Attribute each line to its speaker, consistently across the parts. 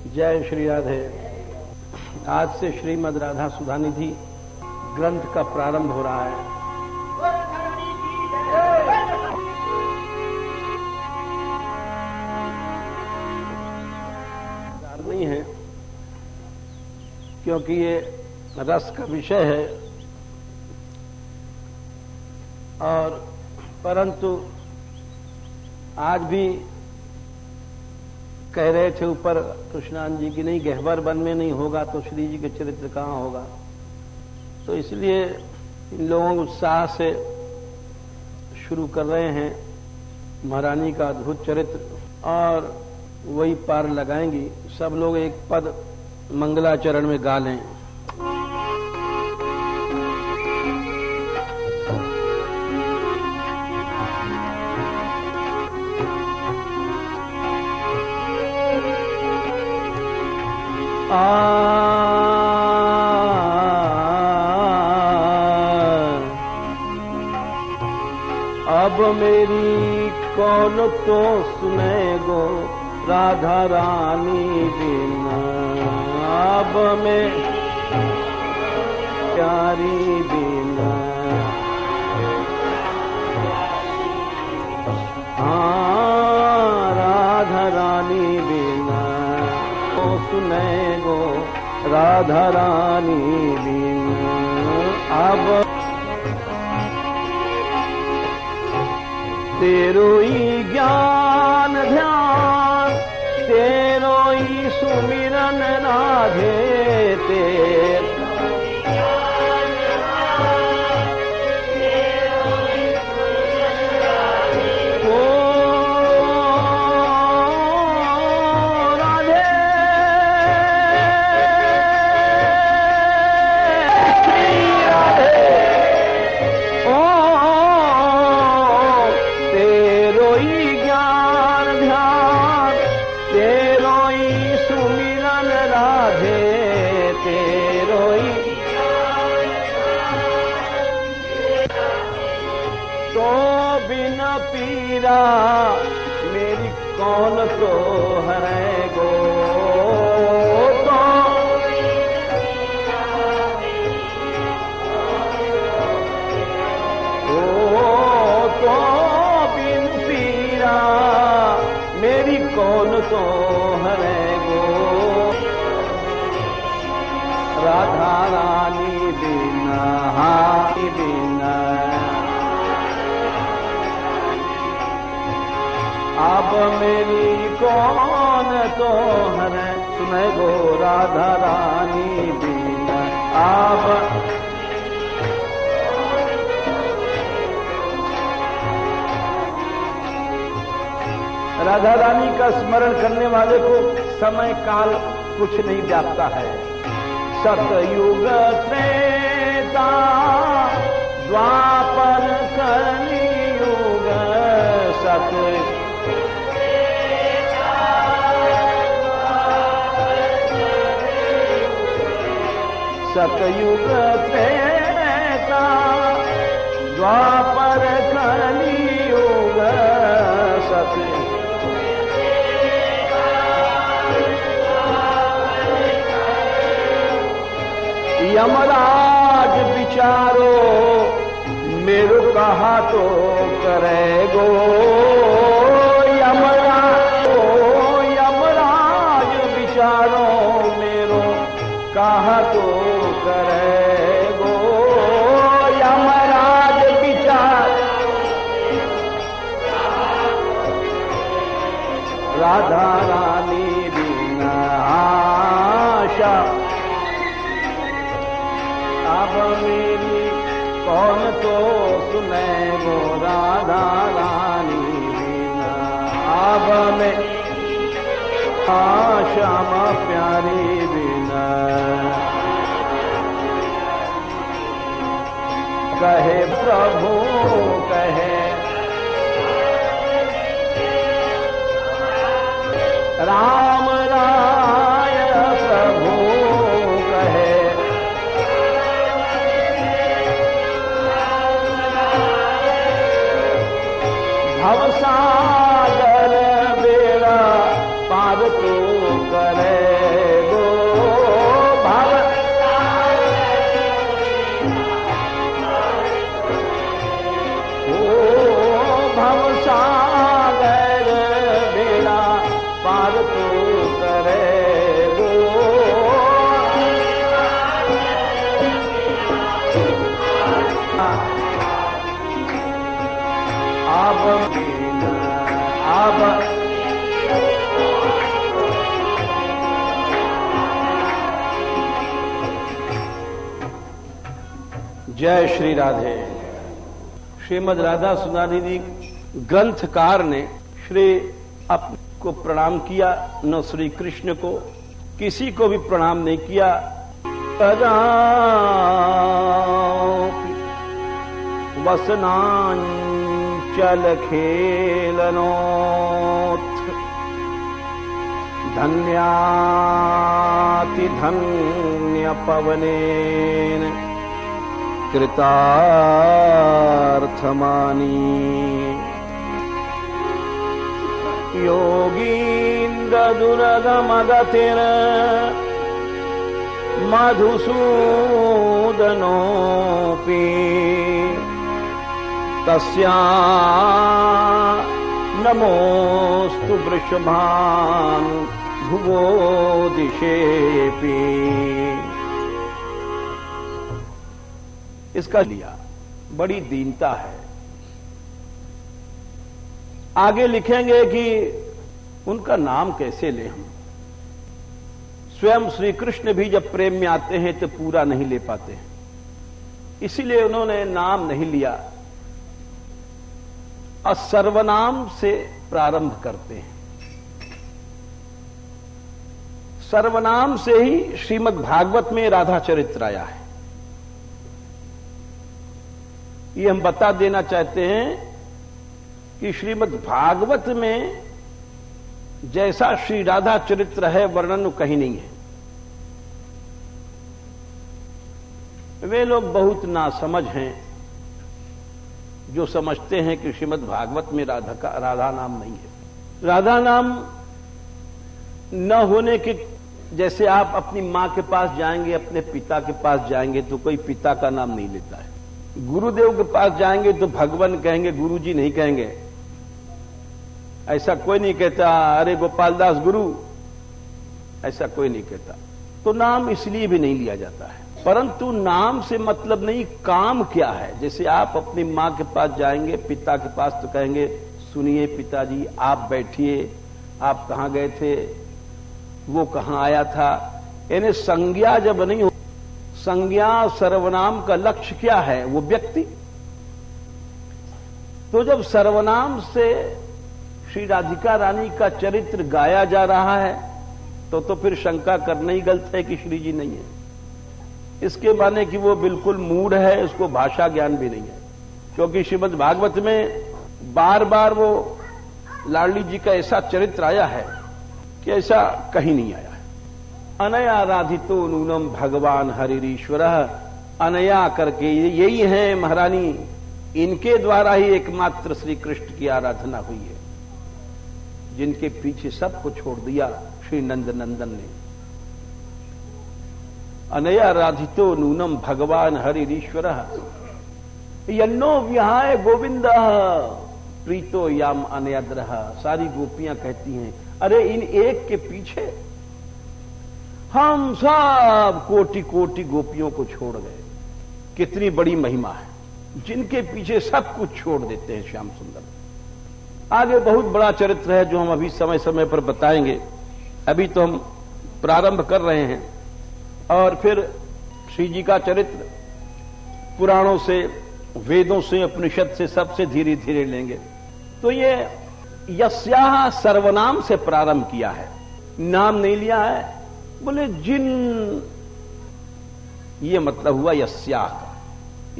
Speaker 1: जय श्री राधे। आज से श्रीमद् राधा सुधानिधि ग्रंथ का प्रारंभ हो रहा है। नहीं है क्योंकि ये रस का विषय है, और परंतु आज भी कह रहे थे ऊपर कृष्णान जी की, नहीं गहवर वन में नहीं होगा तो श्री जी के चरित्र कहाँ होगा। तो इसलिए इन लोगों को उत्साह से शुरू कर रहे हैं महारानी का अद्भुत चरित्र, और वही पार लगाएंगी। सब लोग एक पद मंगलाचरण में गा लें। अब मेरी कौन तो सुने गो राधा रानी बिना, अब मैं प्यारी बिना, हाँ राधा रानी बिना तो सुने गो राधा रानी बिना। अब तेरो ही ज्ञान ध्यान, तेरो ही सुमिरन राधे, मेरी कौन तो है गो, तो बिन पीरा मेरी कौन तो है गो। राधा रानी बिना हाथी बिना, अब मेरी कौन तो है सुने गो राधा रानी बिना। अब राधा रानी का स्मरण करने वाले को समय काल कुछ नहीं व्यापता है। सतयुग त्रेता द्वापर कलियुग, सत सतयुग त्रेता द्वापर कलियुग, सत यमराज विचारो मेरो कहा तो करे गो। यमराज विचारो मेरो कहा तो करे गो। यमराज विचार राधा रानी बिना आशा, अब मेरी कौन तो सुने गो राधा रानी बिना। अब मैं श्यामा प्यारी बिना, कहे प्रभु कहे राम राय प्रभु कहे, भवसागर बेड़ा पार तू करे। जय श्री राधे। श्रीमद् राधा सुधानिधि ग्रंथकार ने श्री आप को प्रणाम किया, न श्री कृष्ण को किसी को भी प्रणाम नहीं किया। वसनांचल खेलनोत् धन्याति धन्य पवनेन कृतार्थमानी योगीन्द्र दुर्गमगतिर मधुसूदनोऽपि तस्या नमोस्तु वृषभान् भुवो दिशेऽपि। इसका लिया बड़ी दीनता है। आगे लिखेंगे कि उनका नाम कैसे लें हम। स्वयं श्री कृष्ण भी जब प्रेम में आते हैं तो पूरा नहीं ले पाते हैं, इसीलिए उन्होंने नाम नहीं लिया और सर्वनाम से प्रारंभ करते हैं। सर्वनाम से ही श्रीमद् भागवत में राधा चरित्र आया है। ये हम बता देना चाहते हैं कि श्रीमद् भागवत में जैसा श्री राधा चरित्र है वर्णन कहीं नहीं है। वे लोग बहुत नासमझ हैं जो समझते हैं कि श्रीमद् भागवत में राधा नाम नहीं है। राधा नाम न होने के, जैसे आप अपनी मां के पास जाएंगे, अपने पिता के पास जाएंगे तो कोई पिता का नाम नहीं लेता है। गुरुदेव के पास जाएंगे तो भगवान कहेंगे, गुरुजी नहीं कहेंगे। ऐसा कोई नहीं कहता अरे गोपालदास गुरु, ऐसा कोई नहीं कहता। तो नाम इसलिए भी नहीं लिया जाता है। परंतु नाम से मतलब नहीं काम क्या है। जैसे आप अपनी मां के पास जाएंगे, पिता के पास, तो कहेंगे सुनिए पिताजी आप बैठिए, आप कहां गए थे, वो कहां आया था। यानी संज्ञा जब नहीं हो, संज्ञा सर्वनाम का लक्ष्य क्या है, वो व्यक्ति। तो जब सर्वनाम से श्री राधिका रानी का चरित्र गाया जा रहा है तो फिर शंका करना ही गलत है कि श्री जी नहीं है। इसके माने कि वो बिल्कुल मूढ़ है, उसको भाषा ज्ञान भी नहीं है। क्योंकि श्रीमद् भागवत में बार बार वो लाडली जी का ऐसा चरित्र आया है कि ऐसा कहीं नहीं आया है। अनया राधितो नूनम भगवान हरिरीश्वर, अनया करके यही है महारानी, इनके द्वारा ही एकमात्र श्री कृष्ण की आराधना हुई है, जिनके पीछे सबको छोड़ दिया श्री नंद नंदन ने। अनया राधितो नूनम भगवान हरिरीश्वर यन्नो विहाय गोविंद प्रीतो याम अनयाद्रह। सारी गोपियां कहती हैं अरे इन एक के पीछे हम सब कोटि कोटि गोपियों को छोड़ गए। कितनी बड़ी महिमा है, जिनके पीछे सब कुछ छोड़ देते हैं श्याम सुंदर। आगे बहुत बड़ा चरित्र है जो हम अभी समय समय पर बताएंगे। अभी तो हम प्रारंभ कर रहे हैं और फिर श्री जी का चरित्र पुराणों से, वेदों से, उपनिषद से, सबसे धीरे धीरे लेंगे। तो ये यस्याह सर्वनाम से प्रारंभ किया है, नाम नहीं लिया है। बोले जिन, ये मतलब हुआ यस्याह का,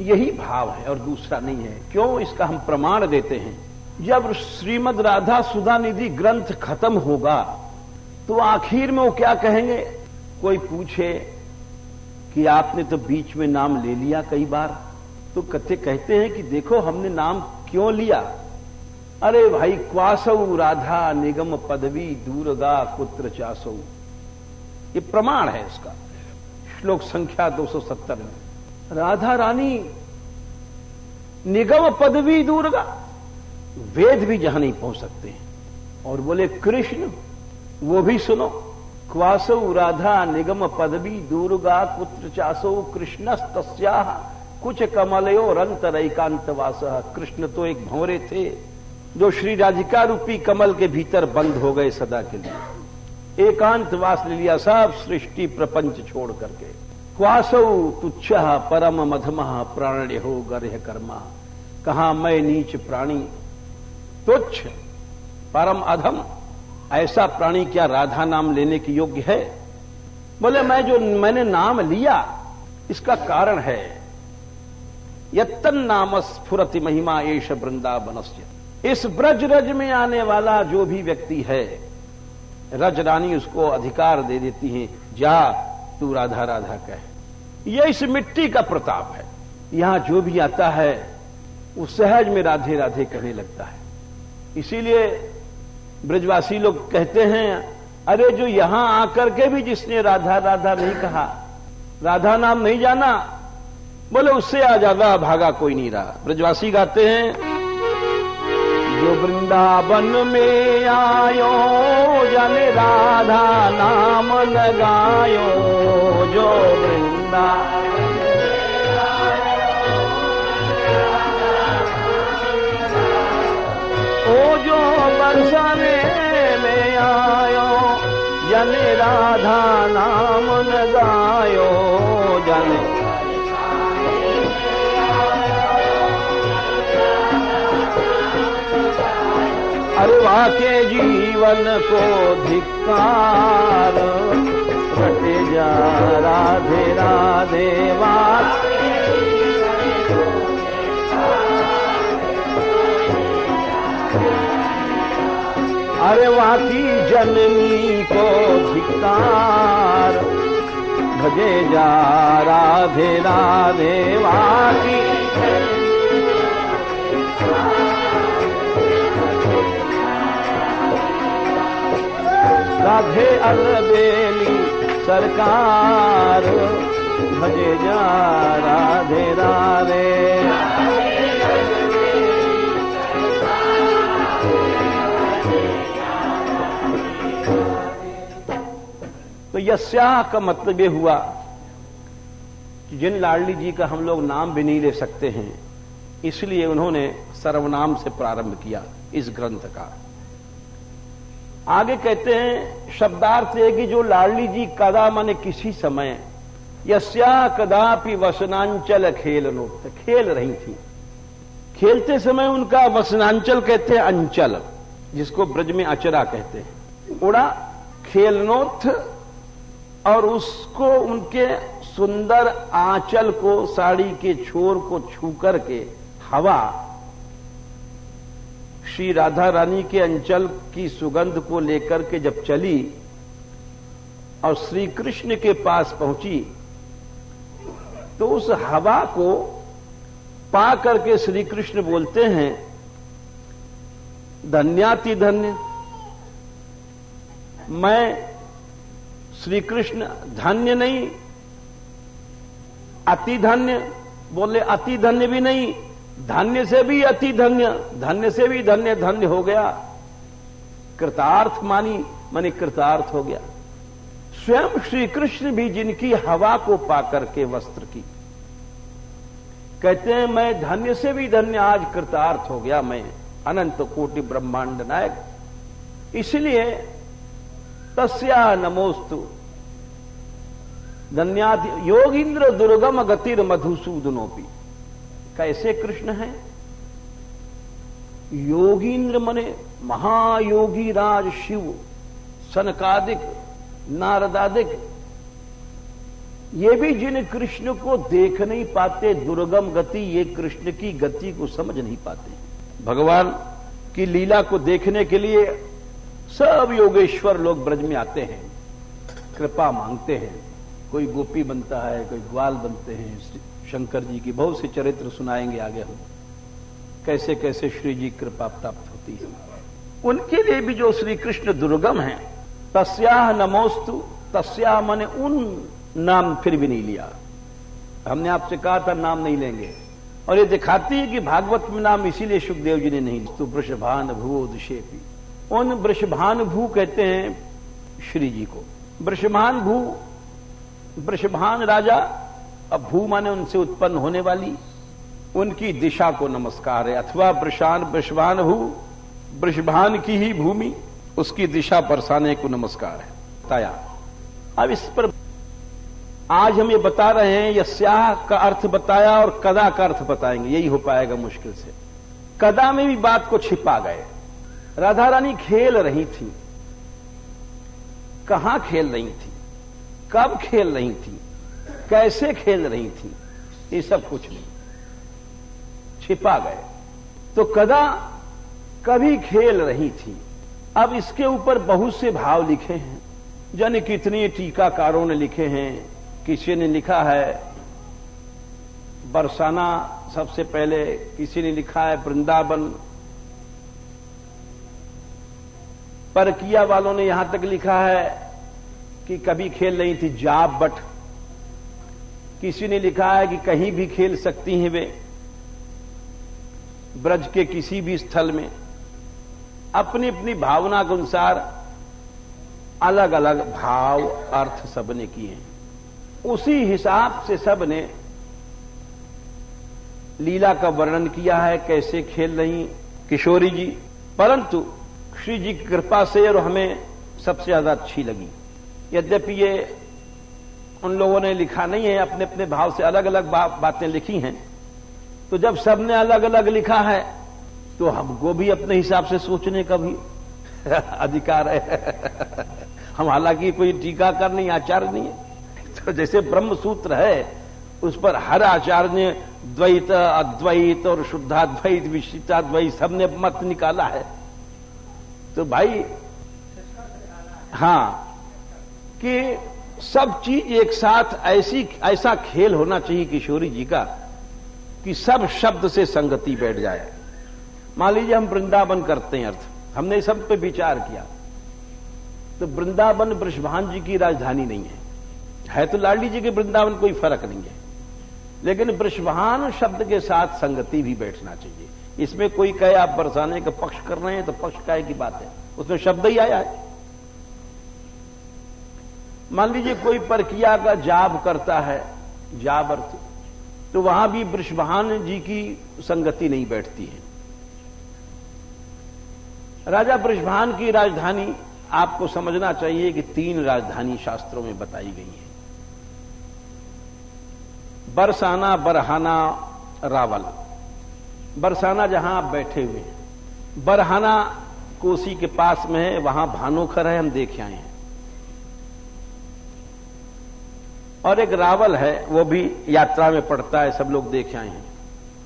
Speaker 1: यही भाव है और दूसरा नहीं है। क्यों, इसका हम प्रमाण देते हैं। जब श्रीमद् राधा सुधानिधि ग्रंथ खत्म होगा तो आखिर में वो क्या कहेंगे। कोई पूछे कि आपने तो बीच में नाम ले लिया कई बार, तो कहते हैं कि देखो हमने नाम क्यों लिया। अरे भाई, क्वासौ राधा निगम पदवी दुर्गा कुत्र चासौ, ये प्रमाण है इसका। श्लोक संख्या 270 में राधा रानी निगम पदवी दुर्गा, वेद भी जहां नहीं पहुंच सकते हैं। और बोले कृष्ण, वो भी सुनो, क्वासौ राधा निगम पदवी दुर्गा कुत्र चासौ कृष्णस्तस्याः कुछ कमलयो रंतरैकांतवास। कृष्ण तो एक भंवरे थे जो श्री राधिका रूपी कमल के भीतर बंद हो गए सदा के लिए। एकांतवास ले लिया, सब सृष्टि प्रपंच छोड़ करके। क्वासौ तुच्छ परम मधमः प्राण्य हो गर्ह कर्मा। कहां मैं नीच प्राणी, तुच्छ परम अधम ऐसा प्राणी क्या राधा नाम लेने के योग्य है? बोले मैंने नाम लिया, इसका कारण है यत्तन नाम स्फुरति महिमा एष वृंदावनस्य। इस ब्रज रज में आने वाला जो भी व्यक्ति है, रज रानी उसको अधिकार दे देती है, जा तू राधा राधा कह। यह इस मिट्टी का प्रताप है। यहां जो भी आता है वो सहज में राधे राधे कहने लगता है। इसीलिए ब्रजवासी लोग कहते हैं, अरे जो यहां आकर के भी जिसने राधा राधा नहीं कहा, राधा नाम नहीं जाना, बोले उससे आ ज्यादा भागा कोई नहीं रहा। ब्रजवासी गाते हैं, जो वृंदावन में आयो जाने राधा नाम न गायो। जो वृंदावन ओ जो बरसाने में आयो जाने राधा नाम न गायो। जाने अरे वाके जीवन को धिक्कार, रटे जा राधे राधे वाके। अरे वाकी जननी को धिक्कार, भजे जा राधे राधे वाकी। राधे अलबेली सरकार, भजे जा राधे राधे। तो यस्या का मतलब ये हुआ कि जिन लाडली जी का हम लोग नाम भी नहीं ले सकते हैं, इसलिए उन्होंने सर्वनाम से प्रारंभ किया इस ग्रंथ का। आगे कहते हैं, शब्दार्थ है कि जो लाडली जी कदा माने किसी समय, यस्या कदापि वसनांचल खेलनोक्त, खेल रही थी। खेलते समय उनका वसनांचल कहते हैं अंचल, जिसको ब्रज में अचरा कहते हैं, उड़ा खेलनोत्थ। और उसको उनके सुंदर आंचल को, साड़ी के छोर को छू करके हवा श्री राधा रानी के अंचल की सुगंध को लेकर के जब चली और श्री कृष्ण के पास पहुंची, तो उस हवा को पा करके श्री कृष्ण बोलते हैं, धन्याति धन्य। मैं श्री कृष्ण धन्य नहीं, अति धन्य, बोले अति धन्य भी नहीं, धन्य से भी अति धन्य, धन्य से भी धन्य, धन्य हो गया। कृतार्थ मानी कृतार्थ हो गया। स्वयं श्री कृष्ण भी जिनकी हवा को पाकर के वस्त्र की, कहते हैं मैं धन्य से भी धन्य, आज कृतार्थ हो गया मैं, अनंत कोटि ब्रह्मांड नायक। इसलिए तस्या नमोस्तु धन्याति योगींद्र दुर्गम गतिर मधुसूदनोपि। कैसे कृष्ण है? योगींद्र मने महायोगी राज शिव, सनकादिक, नारदादिक, ये भी जिन कृष्ण को देख नहीं पाते, दुर्गम गति, ये कृष्ण की गति को समझ नहीं पाते। भगवान की लीला को देखने के लिए सब योगेश्वर लोग ब्रज में आते हैं, कृपा मांगते हैं। कोई गोपी बनता है, कोई ग्वाल बनते हैं। शंकर जी की बहुत से चरित्र सुनाएंगे आगे हम, कैसे कैसे श्री जी कृपा प्राप्त होती है। उनके लिए भी जो श्री कृष्ण दुर्गम है, तस्या नमोस्तु, तस्या माने उन, नाम फिर भी नहीं लिया। हमने आपसे कहा था नाम नहीं लेंगे, और ये दिखाती है कि भागवत में नाम इसीलिए सुखदेव जी ने नहीं, तो वृषभान भुवोदशेपि। उन वृषभान भू कहते हैं श्री जी को। वृषभान भू, वृषभान राजा, अब भू माने उनसे उत्पन्न होने वाली, उनकी दिशा को नमस्कार है। अथवा वृषभान भू, वृषभान की ही भूमि, उसकी दिशा बरसाने को नमस्कार है। ताया अब इस पर आज हम ये बता रहे हैं, यस्याः का अर्थ बताया और कदा का अर्थ बताएंगे, यही हो पाएगा मुश्किल से। कदा में भी बात को छिपा गए। राधा रानी खेल रही थी, कहां खेल रही थी, कब खेल रही थी, कैसे खेल रही थी, ये सब कुछ नहीं, छिपा गए। तो कदा कभी खेल रही थी। अब इसके ऊपर बहुत से भाव लिखे हैं, जाने कितने टीकाकारों ने लिखे हैं। किसी ने लिखा है बरसाना, सबसे पहले किसी ने लिखा है वृंदावन, परकिया वालों ने यहां तक लिखा है कि कभी खेल रही थी जाब बट। किसी ने लिखा है कि कहीं भी खेल सकती हैं वे, ब्रज के किसी भी स्थल में। अपनी अपनी भावना के अनुसार अलग अलग भाव अर्थ सबने किए हैं। उसी हिसाब से सबने लीला का वर्णन किया है, कैसे खेल रही किशोरी जी। परंतु श्री जी की कृपा से और हमें सबसे ज्यादा अच्छी लगी। यद्यपि ये उन लोगों ने लिखा नहीं है, अपने अपने भाव से अलग अलग बातें लिखी हैं। तो जब सबने अलग अलग लिखा है तो हमको भी अपने हिसाब से सोचने का भी अधिकार है। हम हालांकि कोई टीकाकार नहीं, आचार्य नहीं है। तो जैसे ब्रह्म सूत्र है, उस पर हर आचार्य ने द्वैत, अद्वैत और शुद्धाद्वैत, विशिष्टाद्वैत सबने मत निकाला है। तो भाई हां, कि सब चीज एक साथ ऐसा खेल होना चाहिए किशोरी जी का कि सब शब्द से संगति बैठ जाए। मान लीजिए हम वृंदावन करते हैं अर्थ, हमने सब पे विचार किया, तो वृंदावन वृषभान जी की राजधानी नहीं है तो लाडली जी के वृंदावन कोई फर्क नहीं है, लेकिन वृषभान शब्द के साथ संगति भी बैठना चाहिए। इसमें कोई कहे आप बरसाने का पक्ष कर रहे हैं तो पक्ष काहे की बात है, उसमें शब्द ही आया है। मान लीजिए कोई परकिया का जाब करता है, जाब अर्थ, तो वहां भी वृषभान जी की संगति नहीं बैठती है। राजा वृषभान की राजधानी आपको समझना चाहिए कि 3 राजधानी शास्त्रों में बताई गई है, बरसाना, बरहाना, रावल। बरसाना जहां आप बैठे हुए हैं, बरहाना कोसी के पास में है, वहां भानोखर है, हम देख आए हैं। और एक रावल है, वो भी यात्रा में पड़ता है, सब लोग देख आए हैं।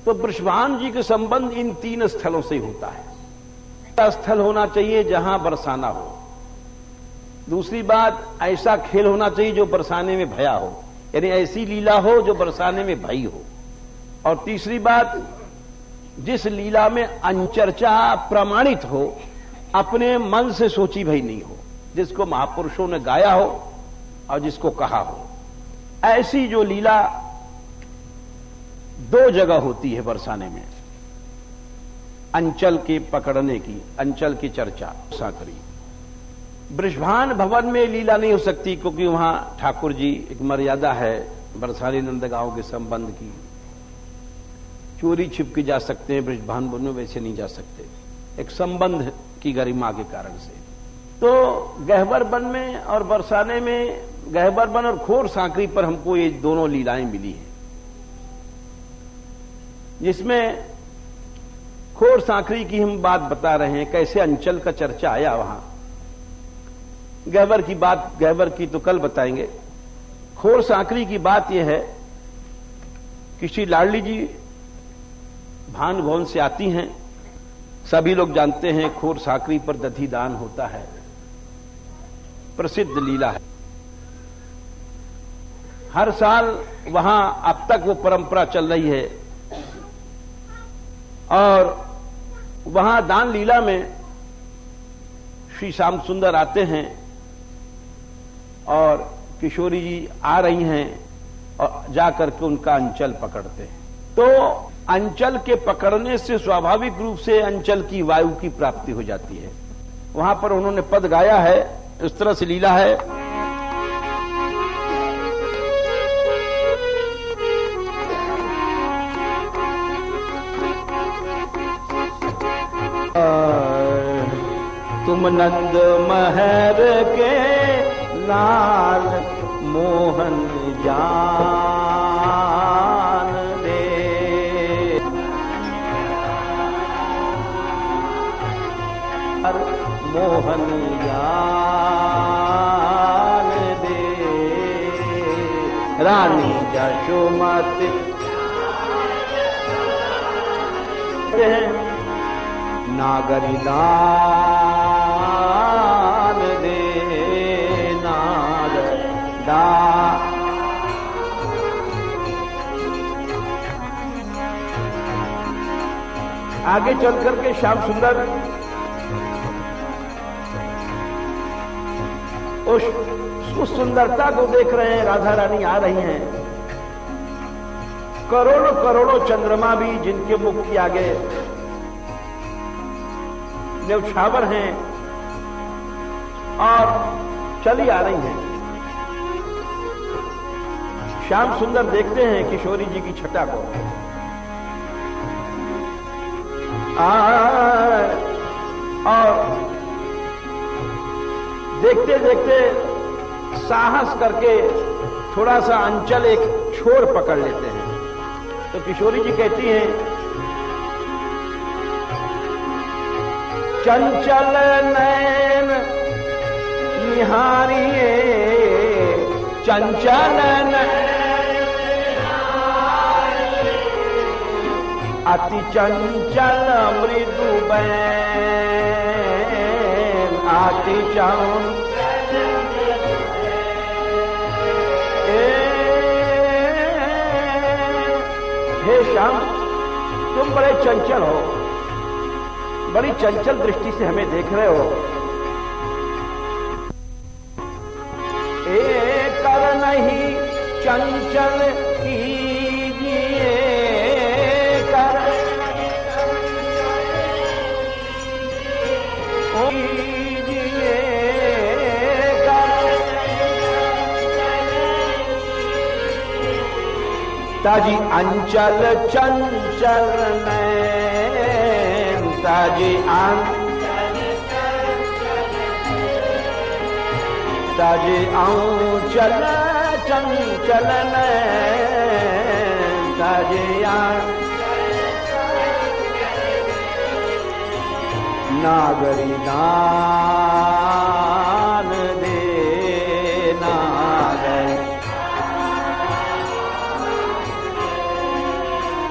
Speaker 1: तो वृषभान जी के संबंध इन 3 स्थलों से होता है। स्थल होना चाहिए जहां बरसाना हो। दूसरी बात, ऐसा खेल होना चाहिए जो बरसाने में भया हो, यानी ऐसी लीला हो जो बरसाने में भई हो। और तीसरी बात, जिस लीला में अनचर्चा प्रमाणित हो, अपने मन से सोची भई नहीं हो, जिसको महापुरुषों ने गाया हो और जिसको कहा हो। ऐसी जो लीला 2 जगह होती है बरसाने में, अंचल के पकड़ने की, अंचल की चर्चा साकरी। वृषभान भवन में लीला नहीं हो सकती, क्योंकि वहां ठाकुर जी एक मर्यादा है बरसाने नंदगांव के संबंध की। चोरी छिप के जा सकते हैं वृषभान भवन में, वैसे नहीं जा सकते, एक संबंध की गरिमा के कारण से। तो गहवर वन में और बरसाने में, गहवर वन और खोर सांकरी पर हमको ये दोनों लीलाएं मिली हैं, जिसमें खोर सांकरी की हम बात बता रहे हैं, कैसे अंचल का चर्चा आया वहां। गहवर की बात, गहवर की तो कल बताएंगे। खोर सांकरी की बात यह है कि श्री लाडली जी भान भवन से आती हैं। सभी लोग जानते हैं खोर सांकरी पर दधी दान होता है, प्रसिद्ध लीला है। हर साल वहां अब तक वो परंपरा चल रही है। और वहां दान लीला में श्री श्याम सुंदर आते हैं और किशोरी जी आ रही हैं और जाकर के उनका अंचल पकड़ते हैं। तो अंचल के पकड़ने से स्वाभाविक रूप से अंचल की वायु की प्राप्ति हो जाती है। वहां पर उन्होंने पद गाया है, इस तरह से लीला है। तुम नंद महर के लाल मोहन जान दे। मोहन जान दे। रानी जशोमती नागरी दान दे। नागर दान आगे चल करके श्याम सुंदर उस सुंदरता को देख रहे हैं। राधा रानी आ रही हैं। करोड़ों करोड़ों चंद्रमा भी जिनके मुख के आगे न्यौछावर हैं और चली आ रही हैं। श्याम सुंदर देखते हैं किशोरी जी की छटा को। और देखते देखते साहस करके थोड़ा सा अंचल एक छोर पकड़ लेते हैं। तो किशोरी जी कहती हैं, चंचल नैन निहारिए, चंचल अति चंचल मृदु बैन, अति हे श्याम, तुम बड़े चंचल हो, बड़ी चंचल दृष्टि से हमें देख रहे हो। एक कर नहीं चंचल कीजिए, कर कीजिए कर, ताजी अंचल चंचल नैन, ताजी ताजी अंचल चंचल नैन, ताजी नागरी दान दे। नागर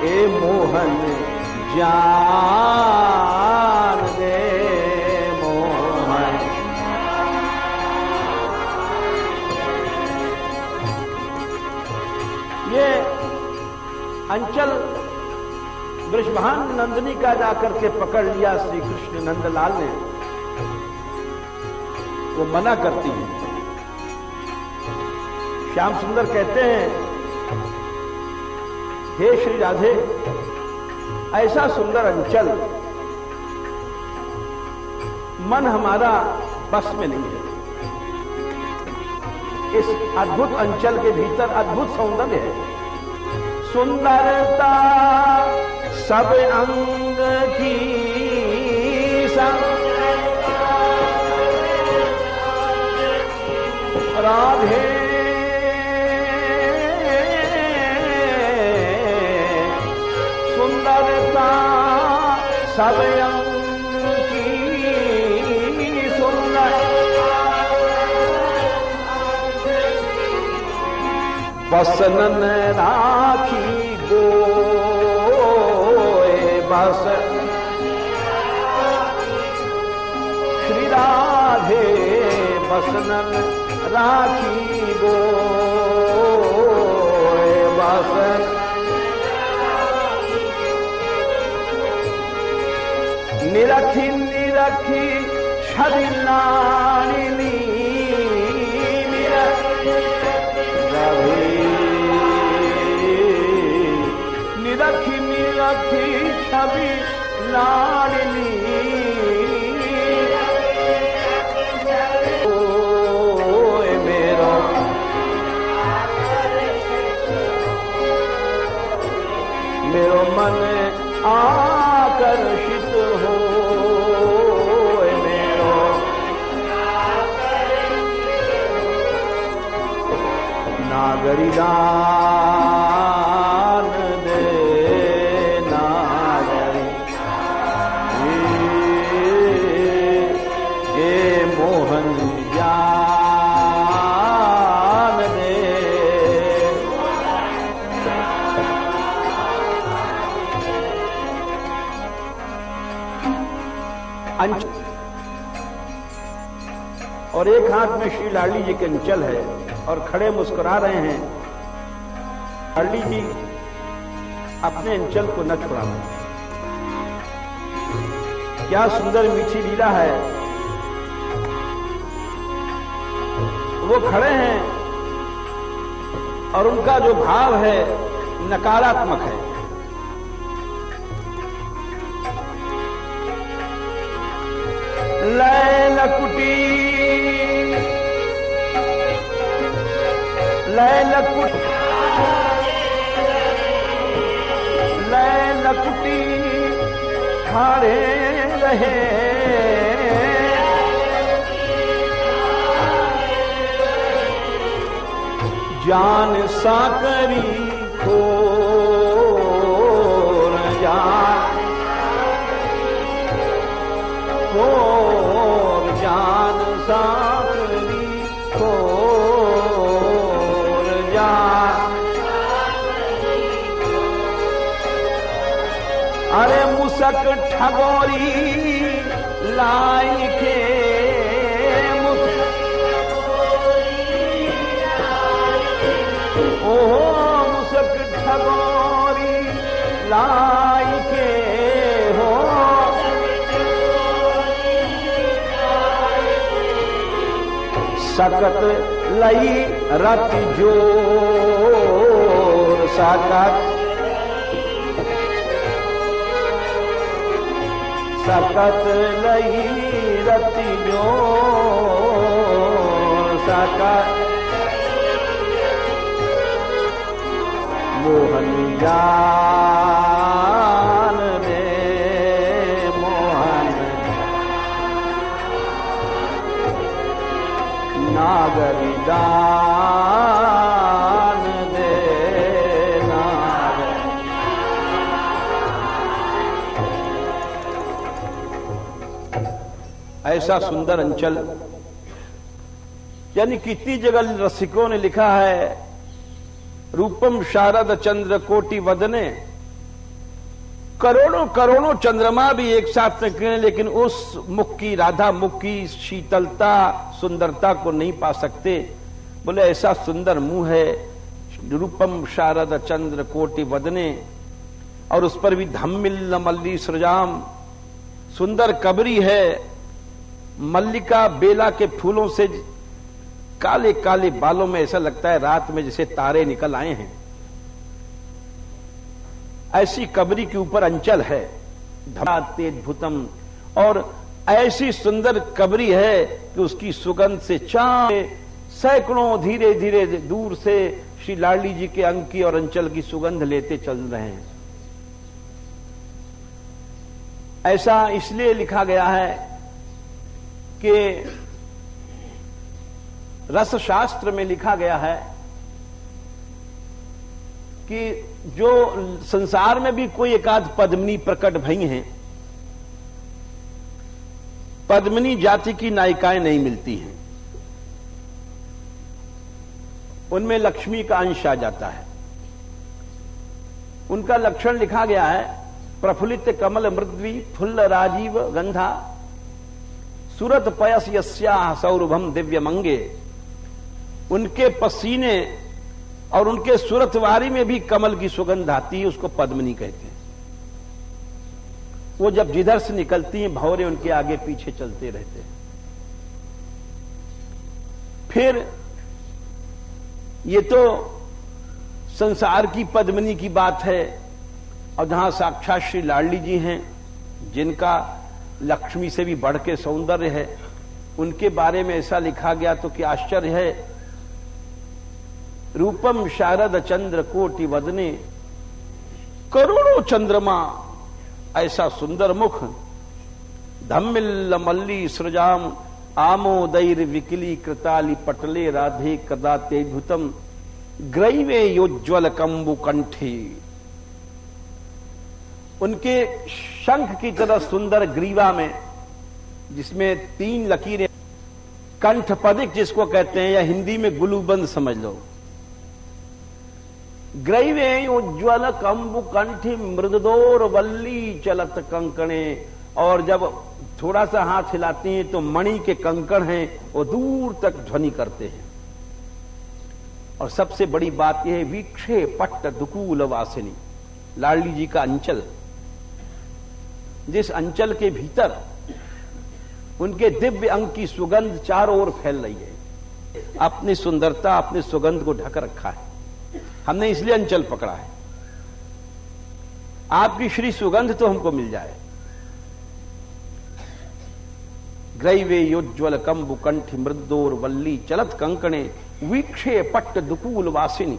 Speaker 1: ए मोहन जान दे। मोहन ये अंचल वृषभान नंदिनी का जाकर के पकड़ लिया श्री कृष्ण नंदलाल ने। वो मना करती है। श्याम सुंदर कहते हैं, हे श्री राधे, ऐसा सुंदर अंचल मन हमारा बस में नहीं है। इस अद्भुत अंचल के भीतर अद्भुत सौंदर्य है। सुंदरता सब अंग की राधे, सुंदरता सब अंग की सुंदर, बसनन राखी गोए बस, श्री राधे बसनन राखी गोए बस, निरखी निरखी छवि लालिनी, निरखी निरखी छवि लालिनी, मेरो मन आकर्षित हो, मेरो नागरी दान दे नागरी ये मोहन ज्ञान दे। और एक हाथ में श्री लाडली जी के अंचल है और खड़े मुस्कुरा रहे हैं। लाडली जी अपने अंचल को न छुड़ा। क्या सुंदर मीठी लीला है। वो खड़े हैं और उनका जो भाव है नकारात्मक है। लैलकुटी लैलकुटी खड़े रहे जान साकरी खोर जान खोर जान साकरी खोर जान। अरे मुसक ठगोरी लाई के मुसक ठगोरी लाई के हो सकत लई रत जोर सकत लई रत जोर सकत मोहन ज्ञान दे मोहन नागरी दान दे नागरी। ऐसा सुंदर अंचल यानी कितनी जगह रसिकों ने लिखा है रूपम शारद चंद्र कोटि वदने। करोड़ों करोड़ों चंद्रमा भी एक साथ निकले लेकिन उस मुख की राधा मुख की शीतलता सुंदरता को नहीं पा सकते। बोले ऐसा सुंदर मुंह है रूपम शारद चंद्र कोटि वदने। और उस पर भी धम्मिल मल्ली सृजाम सुंदर कबरी है। मल्लिका बेला के फूलों से काले काले बालों में ऐसा लगता है रात में जैसे तारे निकल आए हैं। ऐसी कबरी के ऊपर अंचल है तेजभूतम। और ऐसी सुंदर कबरी है कि उसकी सुगंध से चांद सैकड़ों धीरे धीरे दूर से श्री लाडली जी के अंग की और अंचल की सुगंध लेते चल रहे हैं। ऐसा इसलिए लिखा गया है कि रस शास्त्र में लिखा गया है कि जो संसार में भी कोई एकाध पद्मिनी प्रकट भई हैं, पद्मिनी जाति की नायिकाएं नहीं मिलती हैं। उनमें लक्ष्मी का अंश आ जाता है। उनका लक्षण लिखा गया है प्रफुल्लित कमल मृद्वी फुल्ल राजीव गंधा सुरत पयस यस्याः सौरभम दिव्य मंगे। उनके पसीने और उनके सुरतवारी में भी कमल की सुगंध आती है, उसको पद्मिनी कहते हैं। वो जब जिधर से निकलती हैं भंवरे उनके आगे पीछे चलते रहते हैं। फिर ये तो संसार की पद्मिनी की बात है। और जहां साक्षात श्री लाडली जी हैं जिनका लक्ष्मी से भी बढ़ के सौंदर्य है, उनके बारे में ऐसा लिखा गया तो क्या आश्चर्य है। रूपम शारद चंद्र कोटि वदने करोड़ों चंद्रमा ऐसा सुंदर मुख। धम्मिल मल्ली सृजाम आमोदैर विकली कृताली पटले राधे कदा तेभुतम। ग्रैवे योज्ज्वल कंबु कंठी, उनके शंख की तरह सुंदर ग्रीवा में, जिसमें 3 लकीरें, कंठपदिक जिसको कहते हैं, या हिंदी में गुलूबंद समझ लो। ग्रैवे उज्ज्वल कंबु कंठी मृददोर वल्ली चलत कंकणे, और जब थोड़ा सा हाथ हिलाती हैं तो मणि के कंकण हैं, वो दूर तक ध्वनि करते हैं। और सबसे बड़ी बात यह है, वीक्षे पट्ट दुकूल वासिनी, लाडली जी का अंचल, जिस अंचल के भीतर उनके दिव्य अंग की सुगंध चारों ओर फैल रही है। अपनी सुंदरता, अपनी सुगंध को ढक रखा है, हमने इसलिए अंचल पकड़ा है। आपकी श्री सुगंध तो हमको मिल जाए। ग्रैवे योज्ज्वल कंबु कंठी मृदोर वल्ली चलत कंकणे, वीक्षे पट्ट दुकूल वासिनी,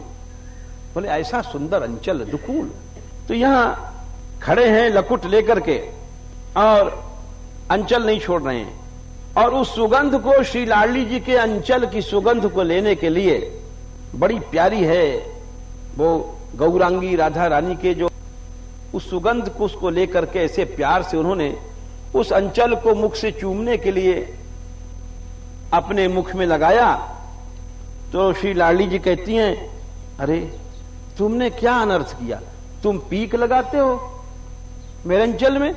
Speaker 1: बोले ऐसा सुंदर अंचल दुकूल। तो यहां खड़े हैं लकुट लेकर के, और अंचल नहीं छोड़ रहे हैं। और उस सुगंध को, श्री लाडली जी के अंचल की सुगंध को लेने के लिए बड़ी प्यारी है वो गौरांगी राधा रानी के, जो उस सुगंध को उसको लेकर के ऐसे प्यार से उन्होंने उस अंचल को मुख से चूमने के लिए अपने मुख में लगाया। तो श्री लाडली जी कहती हैं, अरे तुमने क्या अनर्थ किया, तुम पीक लगाते हो मेरे अंचल में।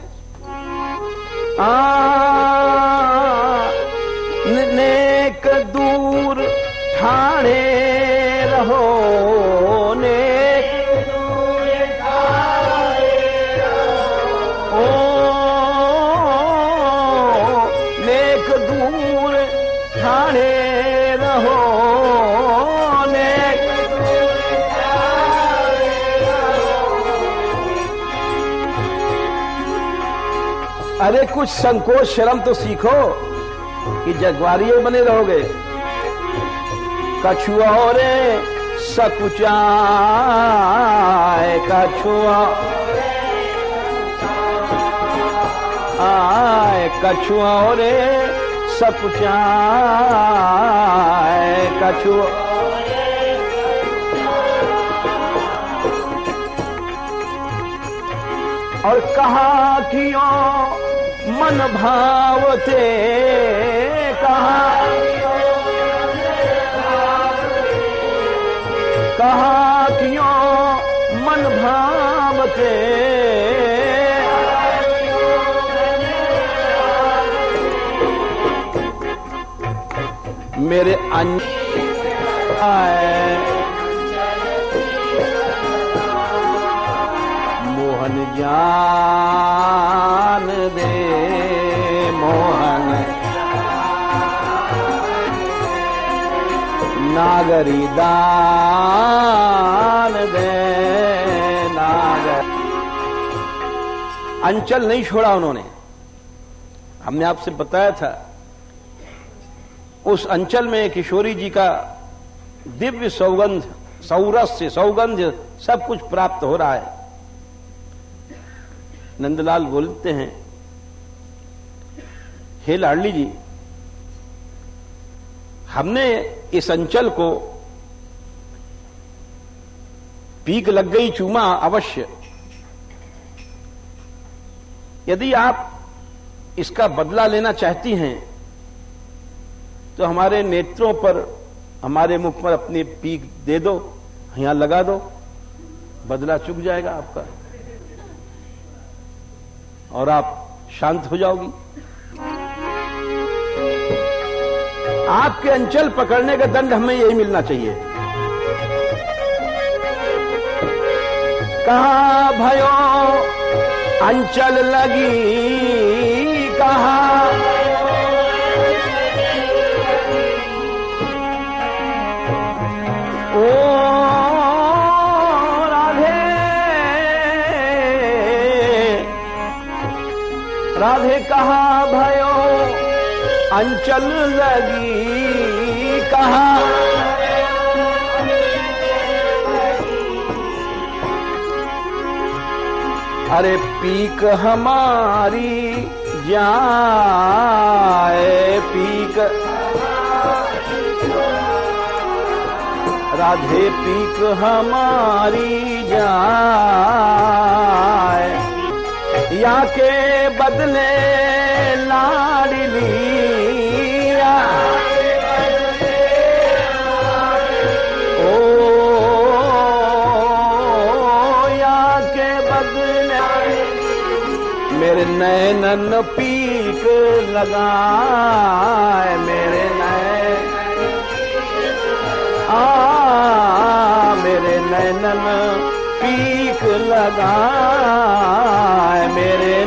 Speaker 1: नेक दूर ठाणे रहो, नेक दूर ठाणे रहो, नेक दूर ठाणे रहो, नेक दूर ठाणे रहो। अरे कुछ संकोच शर्म तो सीखो कि जगवारिये बने रहोगे। कछुआ रे सकुचाए, कछुआ आए, कछुआ रे सकुचाए, कछुआ। और कहा कियों मन भावते, कहा क्यों मन भावते, मेरे मोहन जान दे, मोहन नागरी दान दे, नागर। अंचल नहीं छोड़ा उन्होंने। हमने आपसे बताया था उस अंचल में किशोरी जी का दिव्य सौगंध, सौरस्य, सौगंध सब कुछ प्राप्त हो रहा है। नंदलाल बोलते हैं, हे लाडली जी, हमने इस अंचल को पीक लग गई चूमा अवश्य। यदि आप इसका बदला लेना चाहती हैं तो हमारे नेत्रों पर, हमारे मुख पर अपनी पीक दे दो, यहां लगा दो, बदला चुक जाएगा आपका और आप शांत हो जाओगी। आपके अंचल पकड़ने का दंड हमें यही मिलना चाहिए। कहा भयो अंचल लगी, कहा ओ राधे, राधे कहा भयो अंचल लगी, कहा अरे पीक हमारी जाए, पीक राधे पीक हमारी जाए, या के बदले लाडली, ओ या के बदले मेरे नैनन पीक लगाए, मेरे मेरे नैनन पीक लगाए, मेरे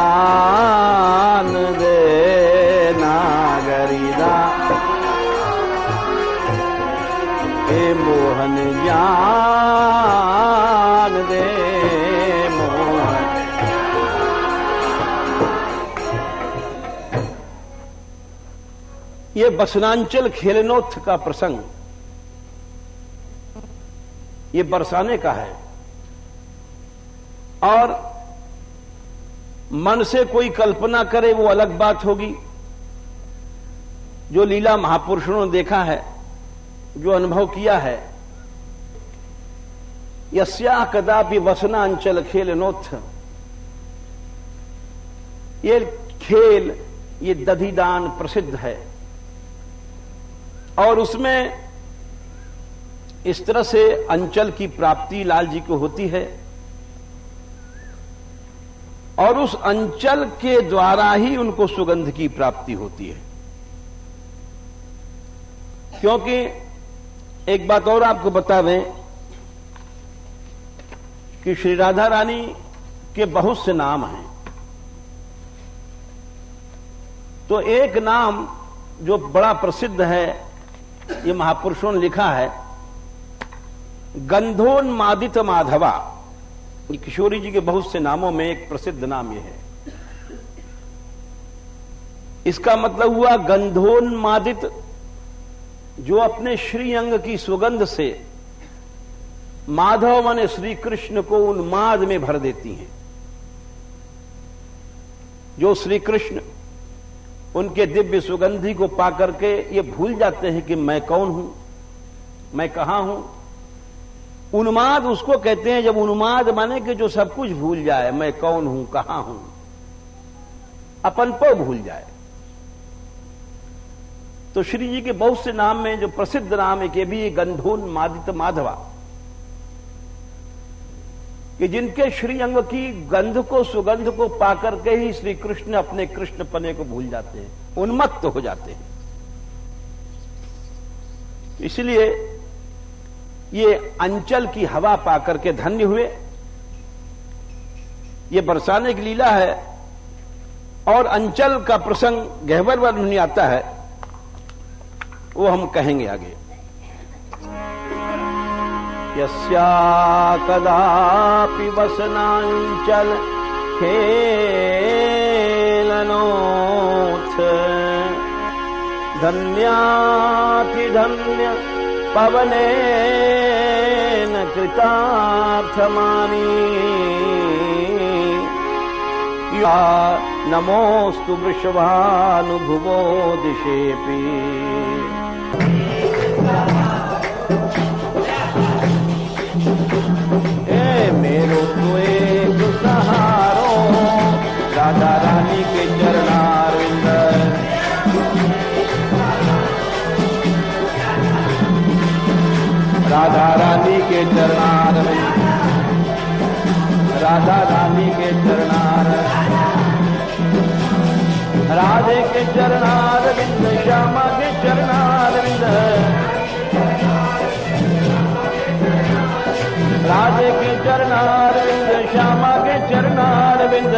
Speaker 1: नागरिदान दे, नागरिदान ए मोहन जान दे, मोहन। ये बसनांचल खेलनोत्थ का प्रसंग ये बरसाने का है, और मन से कोई कल्पना करे वो अलग बात होगी। जो लीला महापुरुषों ने देखा है, जो अनुभव किया है, यस्या कदापि वसनांचल खेलनोत्थ, ये खेल, ये दधिदान प्रसिद्ध है, और उसमें इस तरह से अंचल की प्राप्ति लाल जी को होती है, और उस अंचल के द्वारा ही उनको सुगंध की प्राप्ति होती है। क्योंकि एक बात और आपको बता दें कि श्री राधा रानी के बहुत से नाम हैं, तो एक नाम जो बड़ा प्रसिद्ध है, ये महापुरुषों ने लिखा है, गंधोन्मादित माधवा। ये किशोरी जी के बहुत से नामों में एक प्रसिद्ध नाम ये है। इसका मतलब हुआ गंधोन्मादित, जो अपने श्रीअंग की सुगंध से माधव माने श्री कृष्ण को उन्माद में भर देती हैं। जो श्री कृष्ण उनके दिव्य सुगंधी को पाकर के ये भूल जाते हैं कि मैं कौन हूं, मैं कहां हूं। उन्माद उसको कहते हैं, जब उन्माद माने कि जो सब कुछ भूल जाए, मैं कौन हूं, कहां हूं, अपन को भूल जाए। तो श्री जी के बहुत से नाम में जो प्रसिद्ध नाम है कि भी गंधोन्मादित माधवा, कि जिनके श्री अंग की गंध को, सुगंध को पाकर के ही श्री कृष्ण अपने कृष्ण पने को भूल जाते हैं, उन्मत्त हो जाते हैं। इसलिए ये अंचल की हवा पाकर के धन्य हुए। ये बरसाने की लीला है, और अंचल का प्रसंग गहवर वर्णन में आता है, वो हम कहेंगे आगे। यस्या कदापि वसनांचल खेलनोत्थ, धन्याति धन्य पवनेन कृतार्थमानी, या नमोस्तु वृषभानुभुवो दिशेपि। मेरो तो एक सहारो, राधा रानी के चरणारविंद, राधा रानी के चरणारविंद, राधा रानी के चरणारविंद, राधे के चरणारविंद, श्यामा के चरणारविंद, राधे के चरणारविंद, श्यामा के चरणारविंद,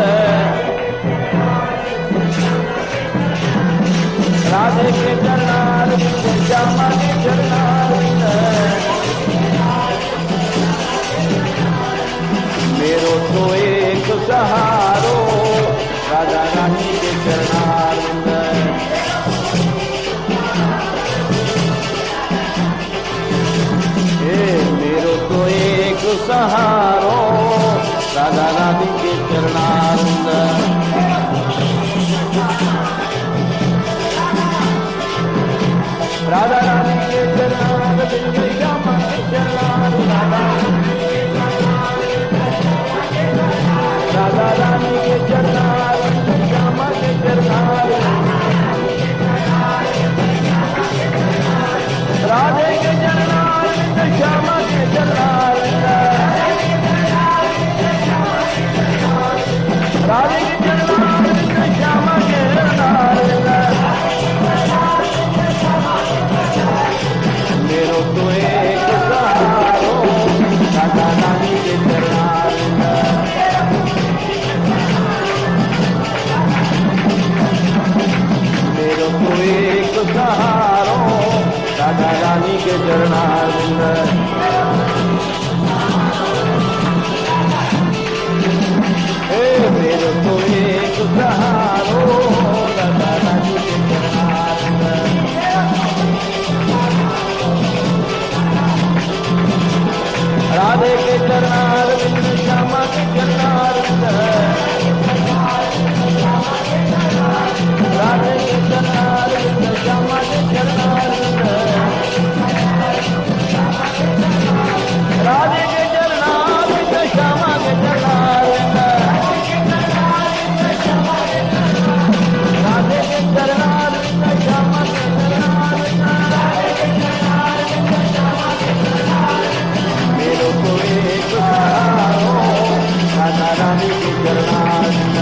Speaker 1: राधे के चरणारविंद, श्यामा के चरणारविंद। मेरो तो एक सहारो, राधा रानी के चरणारविंद। मेरो तो एक सहारो, राधा रानी के चरणारविंद। राधा रानी के चरणारविंद हे मेरे को एक सहारो राधा रानी के चरणारविंद राधे के चरणारविंद श्यामा के चरणारविंद राधे के चरणारविंद श्यामा के चरणारविंद राधे के चरणारविंद श्यामा के चरणारविंद राधे के चरणारविंद श्यामा के चरणारविंद मेरे को एक सहारो राधा रानी के चरणारविंद